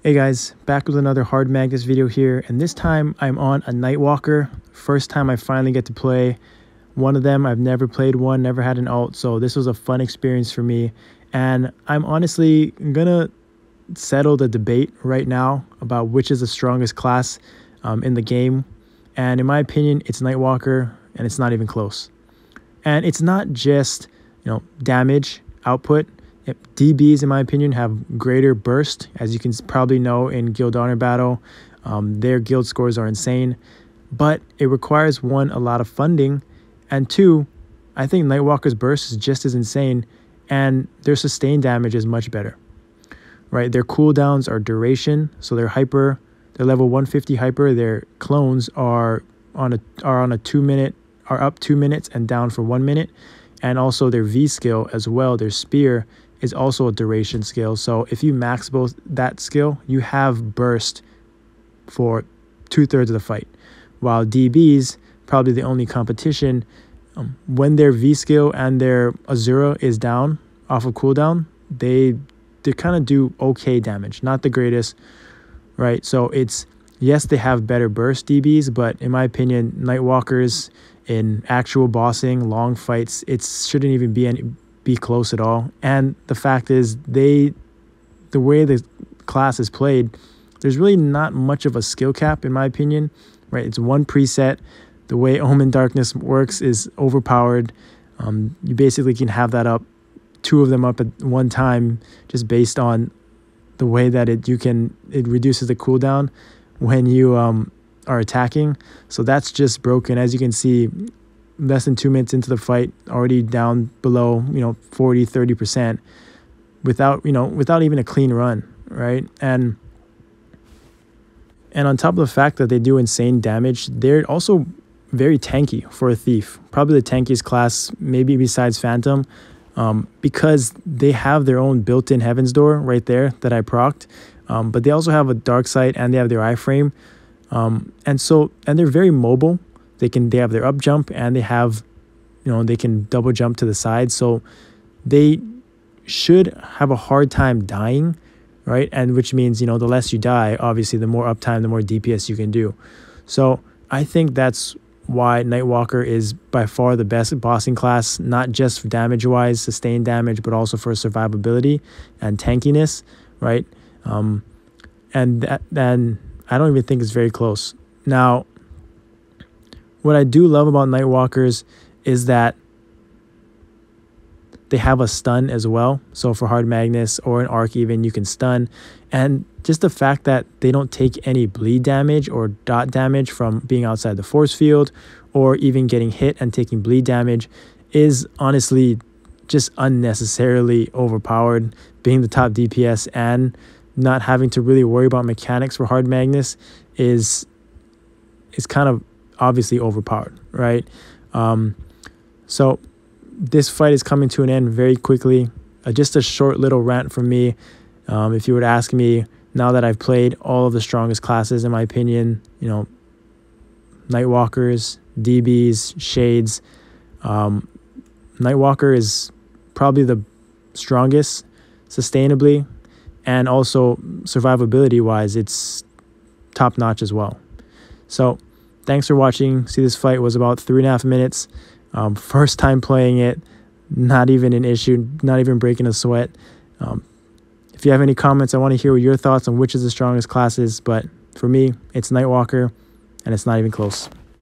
Hey guys, back with another hard Magnus video here, and this time I'm on a Nightwalker. First time I finally get to play one of them. I've never played one, never had an alt, so this was a fun experience for me. And I'm honestly gonna settle the debate right now about which is the strongest class in the game. And in my opinion, it's Nightwalker, and it's not even close. And it's not just, damage output. DBs, in my opinion, have greater burst. As you can probably know in Guild Honor Battle, their guild scores are insane. But it requires, one, a lot of funding, and two, I think Nightwalker's burst is just as insane, and their sustained damage is much better. Right? Their cooldowns are duration, so they're level 150 hyper. Their clones are on a 2 minute, are up 2 minutes and down for 1 minute. And also their V skill as well, their spear, is also a duration skill. So if you max both that skill, you have burst for 2/3 of the fight. While DBs, probably the only competition, when their V skill and their Azura is down off of cooldown, they kind of do okay damage, not the greatest, right? So it's, yes, they have better burst DBs, but in my opinion, Nightwalkers in actual bossing, long fights, it shouldn't even be close at all. And the fact is, the way the class is played, there's really not much of a skill cap, in my opinion, right? It's one preset. The way Omen Darkness works is overpowered. You basically can have that up, two of them up at one time, just based on the way that it reduces the cooldown when you are attacking. So that's just broken. As you can see, less than 2 minutes into the fight, already down below 40-30% without even a clean run, right? And on top of the fact that they do insane damage, they're also very tanky for a thief, probably the tankiest class maybe besides Phantom, because they have their own built-in Heaven's Door right there that I procced, but they also have a Dark Sight and they have their iframe. And they're very mobile. They have their up jump, and they have, they can double jump to the side. So they should have a hard time dying, right? And which means, the less you die, obviously, the more uptime, the more DPS you can do. So I think that's why Nightwalker is by far the best bossing class, not just damage-wise, sustained damage, but also for survivability and tankiness, right? And then I don't even think it's very close. Now, what I do love about Nightwalkers is that they have a stun as well. So for hard Magnus or an arc even, you can stun. And just the fact that they don't take any bleed damage or dot damage from being outside the force field or even getting hit and taking bleed damage is honestly just unnecessarily overpowered. Being the top DPS and not having to really worry about mechanics for hard Magnus is kind of obviously overpowered, right? So this fight is coming to an end very quickly. Just a short little rant from me. If you were to ask me, now that I've played all of the strongest classes, in my opinion, Nightwalkers, DBs, Shades, Nightwalker is probably the strongest sustainably, and also survivability wise, it's top notch as well. So thanks for watching. See, this fight was about 3.5 minutes. First time playing it, not even an issue, not even breaking a sweat. If you have any comments, I want to hear your thoughts on which is the strongest classes, but for me, it's Nightwalker, and it's not even close.